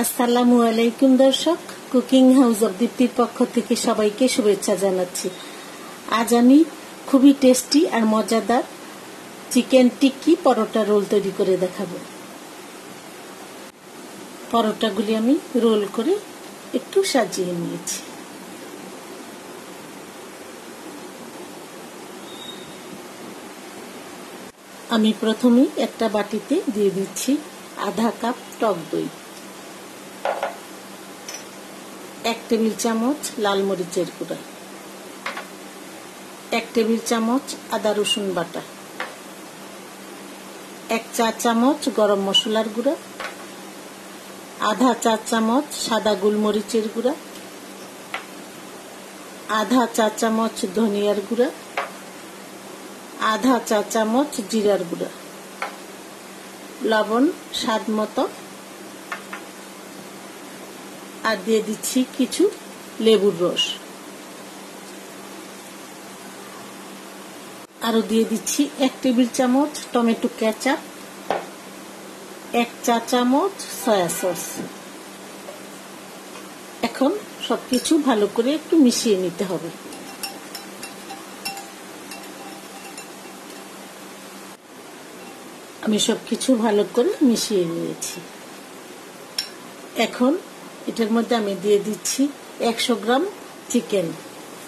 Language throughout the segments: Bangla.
আসসালামু আলাইকুম দর্শক, কুকিং হাউস অব দীপ্তির পক্ষ থেকে সবাইকে শুভেচ্ছা জানাচ্ছি। আজ আমি খুবই টেস্টি আর মজাদার চিকেন টিক্কি পরোটা রোল তৈরি করে দেখাবো। পরোটাগুলি আমি রোল করে একটু সাজিয়ে নিয়েছি। আমি প্রথমেই একটা বাটিতে দিয়ে দিচ্ছি আধা কাপ টক দই, 1 টেবিল চামচ লাল মরিচের গুঁড়া, 1 টেবিল চামচ আদা রসুন বাটা, 1 চা চামচ গরম মশলার গুঁড়া, আধা চা চামচ সাদা গোলমরিচের গুঁড়া, আধা চা চামচ ধনিয়ার গুঁড়া, আধা চা চামচ জিরার গুঁড়া, লবণ স্বাদ মতো, আর দিয়ে দিচ্ছি কিছু লেবুর রস। আরো দিয়ে দিচ্ছি 1 টেবিল চামচ টমেটো কেচাপ, 1 চা চামচ সয়া সস। এখন সবকিছু ভালো করে একটু মিশিয়ে নিতে হবে। আমি সবকিছু ভালো করে মিশিয়ে নিয়েছি। এখন এটার মধ্যে আমি দিয়ে দিচ্ছি 100 গ্রাম চিকেন,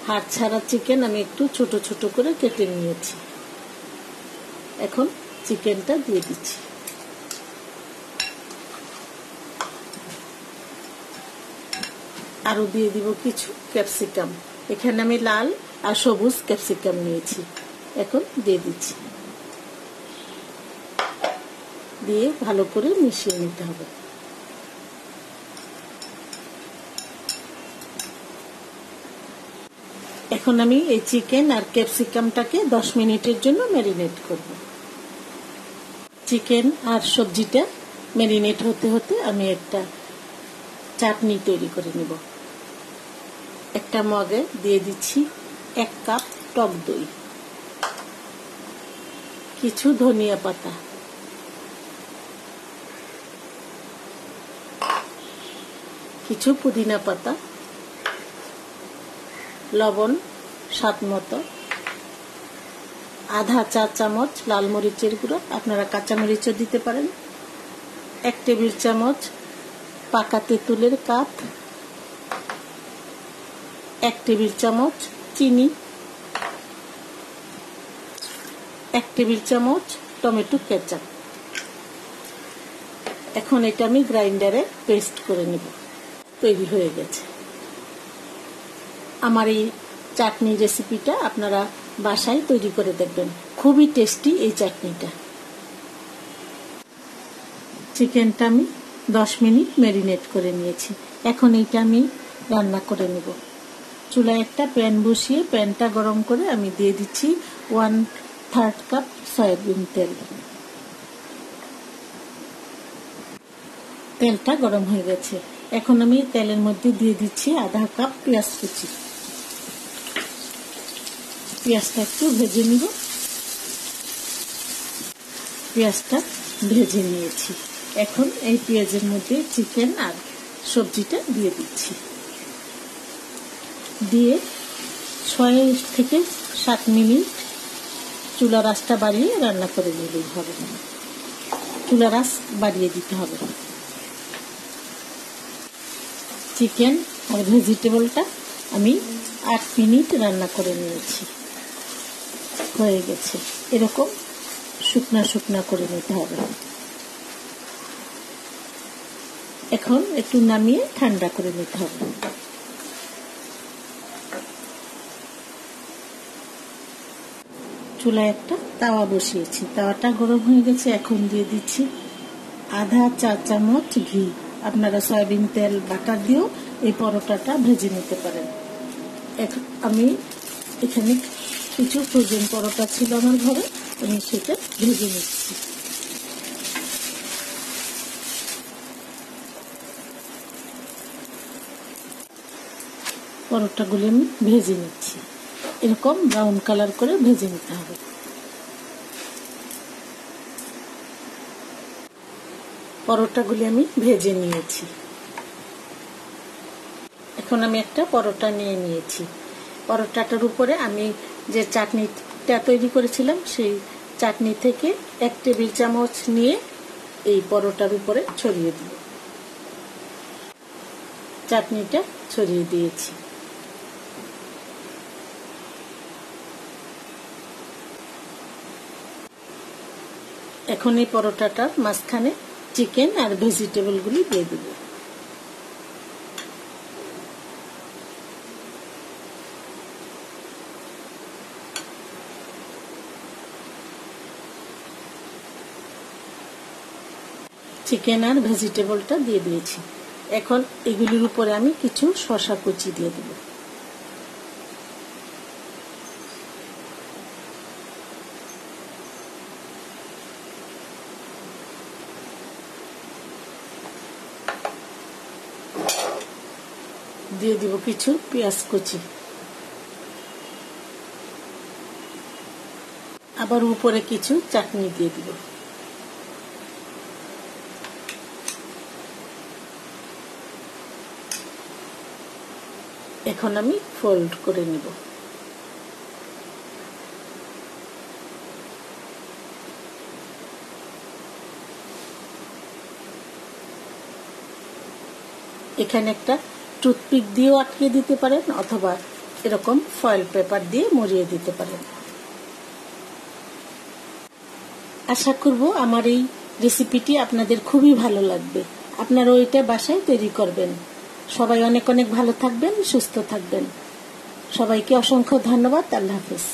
হাড় ছাড়া চিকেন আমি একটু ছোট ছোট করে কেটে নিয়েছি। এখন চিকেনটা দিয়ে দিচ্ছি। আরো দিয়ে দিব কিছু ক্যাপসিকাম, এখানে আমি লাল আর সবুজ ক্যাপসিকাম নিয়েছি। এখন দিয়ে দিচ্ছি, দিয়ে ভালো করে মিশিয়ে নিতে হবে। এখন আমি এই চিকেন আর ক্যাপসিকামটাকে 10 মিনিটের জন্য ম্যারিনেট করব। চিকেন আর সবজিটা ম্যারিনেট হতে হতে আমি একটা চাটনি তৈরি করে নিব। একটা মগে দিয়ে দিচ্ছি 1 কাপ টক দই, কিছু ধনিয়া পাতা, কিছু পুদিনা পাতা, লবণ স্বাদ মতো, আধা চা চামচ লাল মরিচের গুঁড়ো, আপনারা কাঁচা মরিচও দিতে পারেন, 1 টেবিল চামচ পাকা তেঁতুলের কাঠ, 1 টেবিল চামচ চিনি, 1 টেবিল চামচ টমেটো কেচাপ। এখন এটা আমি গ্রাইন্ডারে পেস্ট করে নেব। তৈরি হয়ে গেছে আমার এই চাটনি রেসিপিটা। আপনারা বাসায় তৈরি করে দেখবেন, খুবই টেস্টি এই চাটনিটা। চিকেনটা আমি 10 মিনিট ম্যারিনেট করে নিয়েছি। এখন এইটা আমি রান্না করে নেব। চুলায় একটা প্যান বসিয়ে প্যানটা গরম করে আমি দিয়ে দিচ্ছি 1/3 কাপ সয়াবিন তেল। তেলটা গরম হয়ে গেছে। এখন আমি তেলের মধ্যে দিয়ে দিচ্ছি আধা কাপ পেঁয়াজ কুচি। পেঁয়াজটা একটু ভেজে নিব। পেঁয়াজটা ভেজে নিয়েছি। এখন এই পেঁয়াজের মধ্যে চিকেন আর সবজিটা দিয়ে দিচ্ছি। দিয়ে 6 থেকে 7 মিনিট চুলার আঁচটা বাড়িয়ে রান্না করে নিলেই হবে। চুলার আঁচ বাড়িয়ে দিতে হবে। চিকেন আর ভেজিটেবলটা আমি 8 মিনিট রান্না করে নিয়েছি। হয়ে গেছে। এরকম শুকনা শুকনা করে নিতে হবে। এখন একটু নামিয়ে ঠান্ডা করে নিতে হবে। চুলায় একটা তাওয়া বসিয়েছি, তাওয়াটা গরম হয়ে গেছে। এখন দিয়ে দিচ্ছি আধা চা চামচ ঘি। আপনারা সয়াবিন তেল বাটার দিয়েও এই পরোটাটা ভেজে নিতে পারেন। আমি এখানে কিছু ফ্রোজেন পরোটা ছিল আমার ঘরে, আমি সেটা ভেজে নিচ্ছি। পরোটাগুলি আমি ভেজে নিচ্ছি। এরকম ব্রাউন কালার করে ভেজে নিতে হবে। পরোটাগুলি আমি ভেজে নিয়েছি। এখন আমি একটা পরোটা নিয়ে নিয়েছি। পরোটাটার উপরে আমি যে চাটনিটা তৈরি করেছিলাম সেই চাটনি থেকে 1 টেবিল চামচ নিয়ে এই পরোটার উপরে ছড়িয়ে দিব। চাটনিটা ছড়িয়ে দিয়েছি। এখন এই পরোটাটার মাঝখানে চিকেন আর ভেজিটেবলগুলি দিয়ে দেব। চিকেন আর ভেজিটেবলটা দিয়ে দিয়েছি। এখন এগুলির উপরে আমি কিছু শসা কুচি দিয়ে দেব। দিয়ে দিব কিছু পেঁয়াজ কুচি। আবার উপরে কিছু চাটনি দিয়ে দিব। এখন আমি ফোল্ড করে নিব। এখানে একটা টুথপিক দিয়েও আটকে দিতে পারেন অথবা এরকম ফয়েল পেপার দিয়ে মুড়িয়ে দিতে পারেন। আশা করব আমার এই রেসিপিটি আপনাদের খুবই ভালো লাগবে। আপনারা ওইটা বাসায় তৈরি করবেন। সবাই অনেক অনেক ভালো থাকবেন, সুস্থ থাকবেন। সবাইকে অসংখ্য ধন্যবাদ। আল্লাহ হাফেজ।